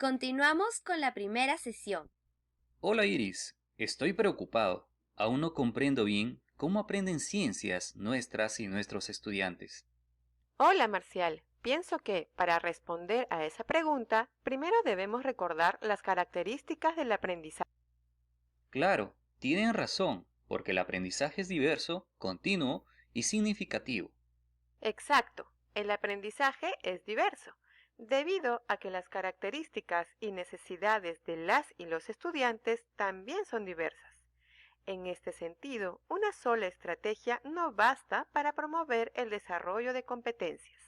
Continuamos con la primera sesión. Hola Iris, estoy preocupado. Aún no comprendo bien cómo aprenden ciencias nuestras y nuestros estudiantes. Hola, Marcial. Pienso que, para responder a esa pregunta, primero debemos recordar las características del aprendizaje. Claro, tienen razón, porque el aprendizaje es diverso, continuo y significativo. Exacto, el aprendizaje es diverso, debido a que las características y necesidades de las y los estudiantes también son diversas. En este sentido, una sola estrategia no basta para promover el desarrollo de competencias.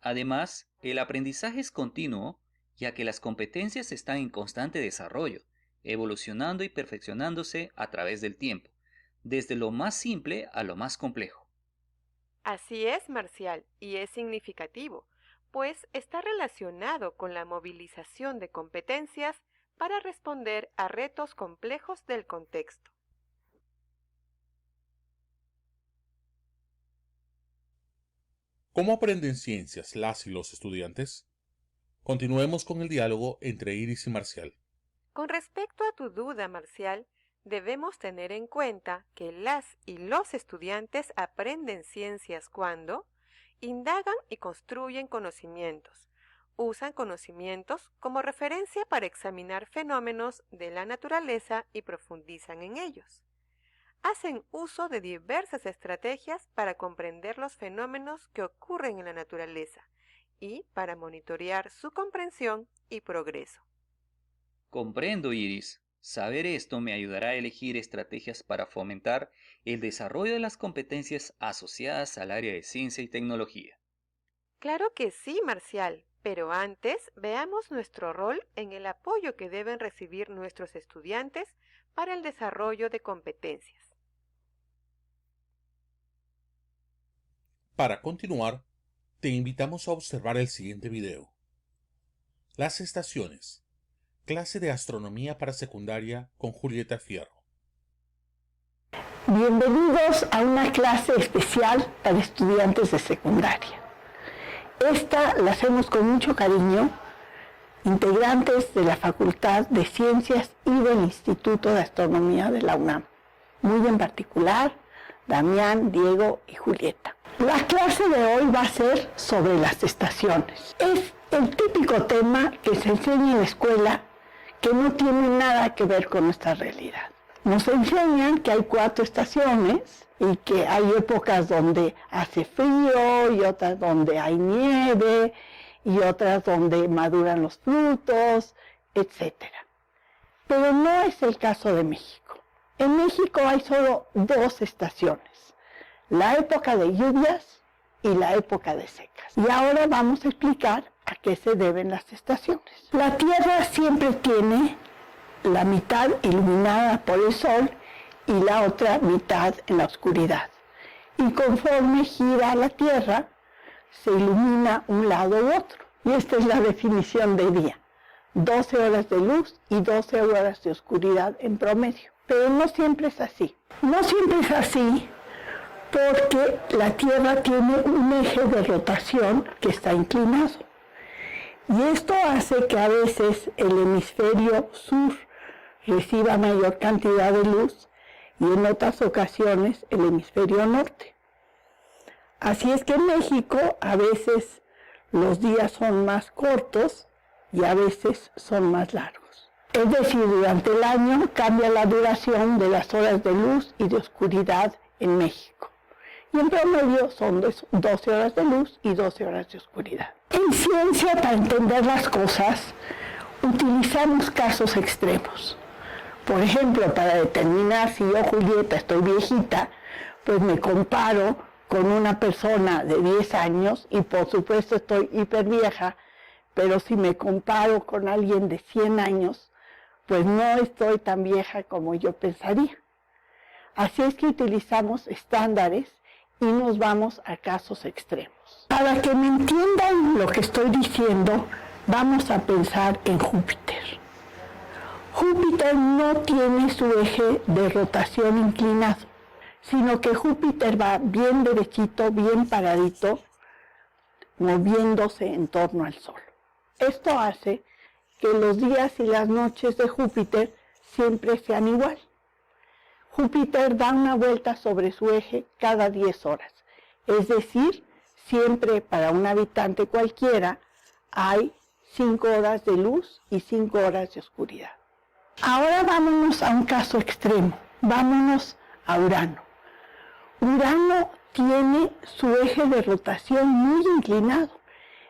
Además, el aprendizaje es continuo, ya que las competencias están en constante desarrollo, evolucionando y perfeccionándose a través del tiempo, desde lo más simple a lo más complejo. Así es, Marcial, y es significativo, pues está relacionado con la movilización de competencias para responder a retos complejos del contexto. ¿Cómo aprenden ciencias las y los estudiantes? Continuemos con el diálogo entre Iris y Marcial. Con respecto a tu duda, Marcial, debemos tener en cuenta que las y los estudiantes aprenden ciencias cuando indagan y construyen conocimientos, usan conocimientos como referencia para examinar fenómenos de la naturaleza y profundizan en ellos. Hacen uso de diversas estrategias para comprender los fenómenos que ocurren en la naturaleza y para monitorear su comprensión y progreso. Comprendo, Iris. Saber esto me ayudará a elegir estrategias para fomentar el desarrollo de las competencias asociadas al área de ciencia y tecnología. Claro que sí, Marcial, pero antes veamos nuestro rol en el apoyo que deben recibir nuestros estudiantes para el desarrollo de competencias. Para continuar, te invitamos a observar el siguiente video. Las estaciones. Clase de astronomía para secundaria con Julieta Fierro. Bienvenidos a una clase especial para estudiantes de secundaria. Esta la hacemos con mucho cariño, integrantes de la Facultad de Ciencias y del Instituto de Astronomía de la UNAM. Muy en particular, Damián, Diego y Julieta. La clase de hoy va a ser sobre las estaciones. Es el típico tema que se enseña en la escuela que no tiene nada que ver con nuestra realidad. Nos enseñan que hay 4 estaciones y que hay épocas donde hace frío y otras donde hay nieve y otras donde maduran los frutos, etc. Pero no es el caso de México. En México hay solo 2 estaciones, la época de lluvias y la época de secas. Y ahora vamos a explicar a qué se deben las estaciones. La Tierra siempre tiene la mitad iluminada por el sol y la otra mitad en la oscuridad. Y conforme gira la Tierra, se ilumina un lado u otro. Y esta es la definición de día. 12 horas de luz y 12 horas de oscuridad en promedio. Pero no siempre es así. No siempre es así porque la Tierra tiene un eje de rotación que está inclinado. Y esto hace que a veces el hemisferio sur reciba mayor cantidad de luz y en otras ocasiones el hemisferio norte. Así es que en México a veces los días son más cortos y a veces son más largos. Es decir, durante el año cambia la duración de las horas de luz y de oscuridad en México. Y en promedio son 12 horas de luz y 12 horas de oscuridad. En ciencia, para entender las cosas, utilizamos casos extremos. Por ejemplo, para determinar si yo, Julieta, estoy viejita, pues me comparo con una persona de 10 años y por supuesto estoy hiper vieja, pero si me comparo con alguien de 100 años, pues no estoy tan vieja como yo pensaría. Así es que utilizamos estándares y nos vamos a casos extremos. Para que me entiendan lo que estoy diciendo, vamos a pensar en Júpiter. Júpiter no tiene su eje de rotación inclinado, sino que Júpiter va bien derechito, bien paradito, moviéndose en torno al Sol. Esto hace que los días y las noches de Júpiter siempre sean igual. Júpiter da una vuelta sobre su eje cada 10 horas, es decir, siempre para un habitante cualquiera hay 5 horas de luz y 5 horas de oscuridad. Ahora vámonos a un caso extremo, vámonos a Urano. Urano tiene su eje de rotación muy inclinado,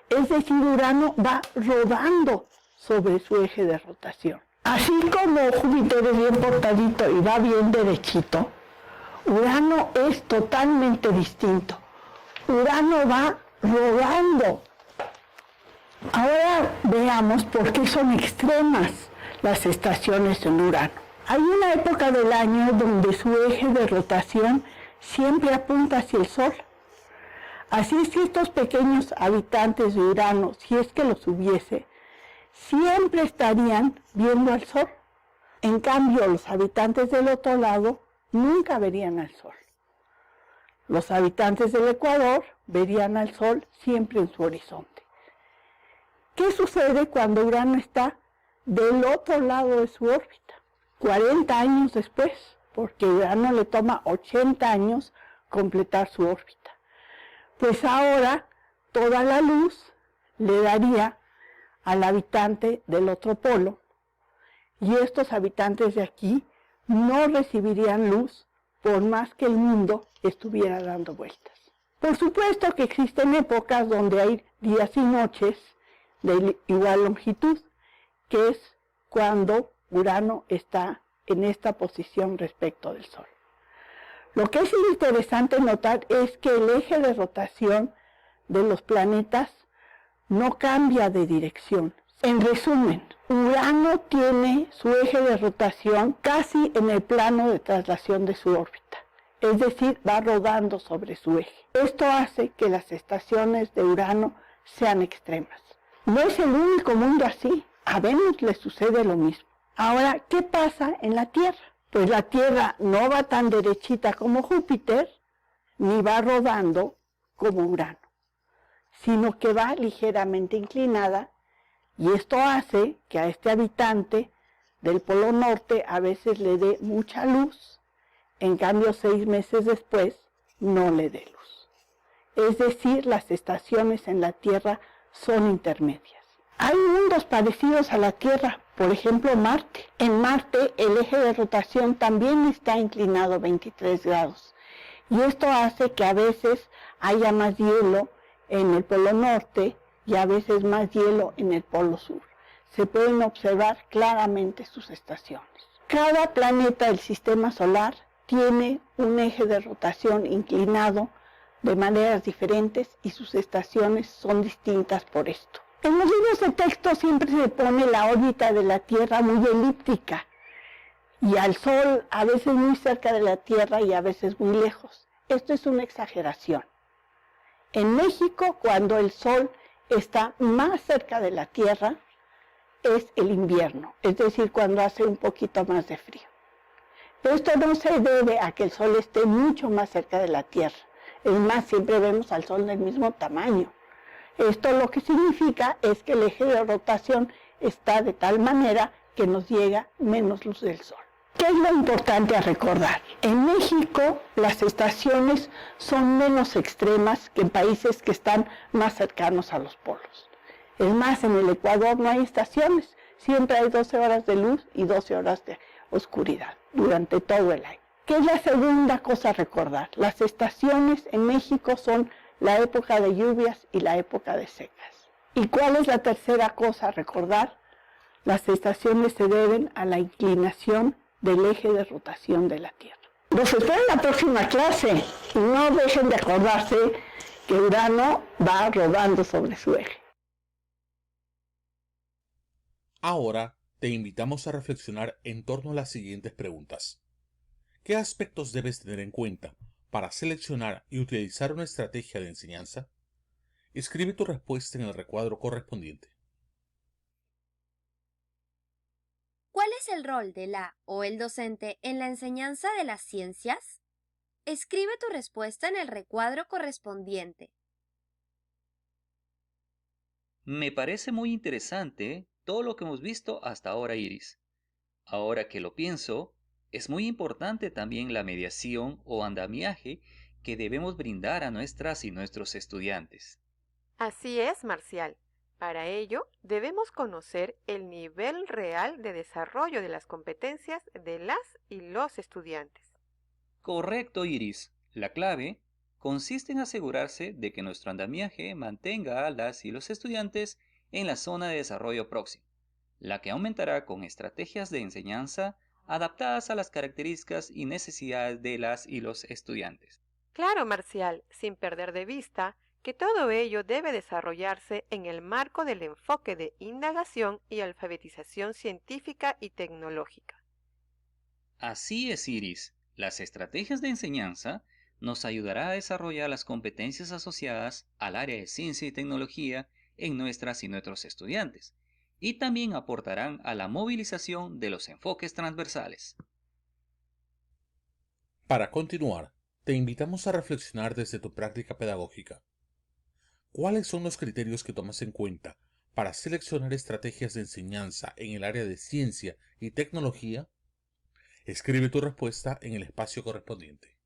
es decir, Urano va rodando sobre su eje de rotación. Así como Júpiter es bien portadito y va bien derechito, Urano es totalmente distinto. Urano va rodando. Ahora veamos por qué son extremas las estaciones en Urano. Hay una época del año donde su eje de rotación siempre apunta hacia el Sol. Así es que estos pequeños habitantes de Urano, si es que los hubiese, siempre estarían viendo al Sol. En cambio, los habitantes del otro lado nunca verían al Sol. Los habitantes del Ecuador verían al Sol siempre en su horizonte. ¿Qué sucede cuando Urano está del otro lado de su órbita? 40 años después, porque a Urano le toma 80 años completar su órbita. Pues ahora toda la luz le daría al habitante del otro polo, y estos habitantes de aquí no recibirían luz por más que el mundo estuviera dando vueltas. Por supuesto que existen épocas donde hay días y noches de igual longitud, que es cuando Urano está en esta posición respecto del Sol. Lo que es interesante notar es que el eje de rotación de los planetas no cambia de dirección. En resumen, Urano tiene su eje de rotación casi en el plano de traslación de su órbita, es decir, va rodando sobre su eje. Esto hace que las estaciones de Urano sean extremas. No es el único mundo así, a Venus le sucede lo mismo. Ahora, ¿qué pasa en la Tierra? Pues la Tierra no va tan derechita como Júpiter, ni va rodando como Urano, sino que va ligeramente inclinada, y esto hace que a este habitante del Polo Norte a veces le dé mucha luz, en cambio 6 meses después no le dé luz. Es decir, las estaciones en la Tierra son intermedias. Hay mundos parecidos a la Tierra, por ejemplo Marte. En Marte el eje de rotación también está inclinado 23 grados, y esto hace que a veces haya más hielo en el Polo Norte y a veces más hielo en el Polo Sur. Se pueden observar claramente sus estaciones. Cada planeta del Sistema Solar tiene un eje de rotación inclinado de maneras diferentes y sus estaciones son distintas por esto. En los libros de texto siempre se pone la órbita de la Tierra muy elíptica y al Sol a veces muy cerca de la Tierra y a veces muy lejos. Esto es una exageración. En México, cuando el Sol está más cerca de la Tierra, es el invierno, es decir, cuando hace un poquito más de frío. Pero esto no se debe a que el Sol esté mucho más cerca de la Tierra. Es más, siempre vemos al Sol del mismo tamaño. Esto lo que significa es que el eje de rotación está de tal manera que nos llega menos luz del Sol. ¿Qué es lo importante a recordar? En México las estaciones son menos extremas que en países que están más cercanos a los polos. Es más, en el Ecuador no hay estaciones, siempre hay 12 horas de luz y 12 horas de oscuridad durante todo el año. ¿Qué es la segunda cosa a recordar? Las estaciones en México son la época de lluvias y la época de secas. ¿Y cuál es la tercera cosa a recordar? Las estaciones se deben a la inclinación del eje de rotación de la Tierra. Los espero en la próxima clase y no dejen de acordarse que Urano va rodando sobre su eje. Ahora te invitamos a reflexionar en torno a las siguientes preguntas. ¿Qué aspectos debes tener en cuenta para seleccionar y utilizar una estrategia de enseñanza? Escribe tu respuesta en el recuadro correspondiente. ¿Cuál es el rol de la o el docente en la enseñanza de las ciencias? Escribe tu respuesta en el recuadro correspondiente. Me parece muy interesante todo lo que hemos visto hasta ahora, Iris. Ahora que lo pienso, es muy importante también la mediación o andamiaje que debemos brindar a nuestras y nuestros estudiantes. Así es, Marcial. Para ello, debemos conocer el nivel real de desarrollo de las competencias de las y los estudiantes. Correcto, Iris. La clave consiste en asegurarse de que nuestro andamiaje mantenga a las y los estudiantes en la zona de desarrollo próximo, la que aumentará con estrategias de enseñanza adaptadas a las características y necesidades de las y los estudiantes. Claro, Marcial, sin perder de vista que todo ello debe desarrollarse en el marco del enfoque de indagación y alfabetización científica y tecnológica. Así es, Iris. Las estrategias de enseñanza nos ayudará a desarrollar las competencias asociadas al área de ciencia y tecnología en nuestras y nuestros estudiantes, y también aportarán a la movilización de los enfoques transversales. Para continuar, te invitamos a reflexionar desde tu práctica pedagógica. ¿Cuáles son los criterios que tomas en cuenta para seleccionar estrategias de enseñanza en el área de ciencia y tecnología? Escribe tu respuesta en el espacio correspondiente.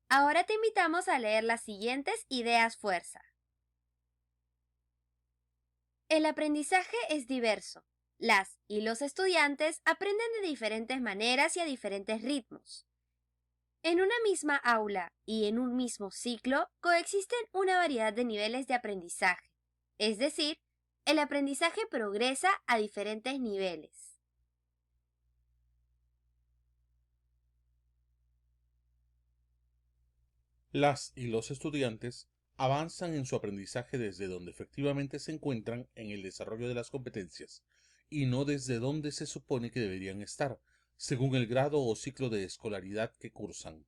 Ahora te invitamos a leer las siguientes ideas fuerza. El aprendizaje es diverso. Las y los estudiantes aprenden de diferentes maneras y a diferentes ritmos. En una misma aula y en un mismo ciclo coexisten una variedad de niveles de aprendizaje, es decir, el aprendizaje progresa a diferentes niveles. Las y los estudiantes avanzan en su aprendizaje desde donde efectivamente se encuentran en el desarrollo de las competencias y no desde donde se supone que deberían estar, según el grado o ciclo de escolaridad que cursan.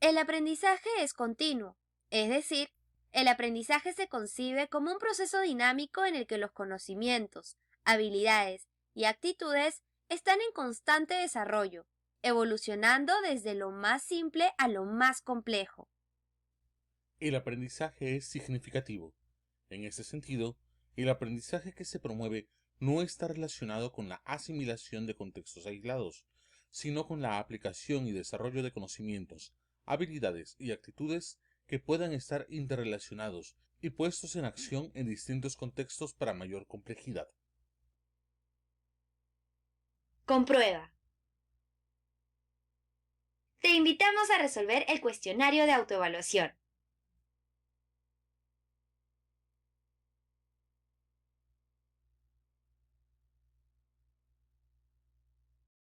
El aprendizaje es continuo, es decir, el aprendizaje se concibe como un proceso dinámico en el que los conocimientos, habilidades y actitudes están en constante desarrollo, evolucionando desde lo más simple a lo más complejo. El aprendizaje es significativo. En ese sentido, el aprendizaje que se promueve no está relacionado con la asimilación de contextos aislados, sino con la aplicación y desarrollo de conocimientos, habilidades y actitudes que puedan estar interrelacionados y puestos en acción en distintos contextos para mayor complejidad. Comprueba. Te invitamos a resolver el cuestionario de autoevaluación.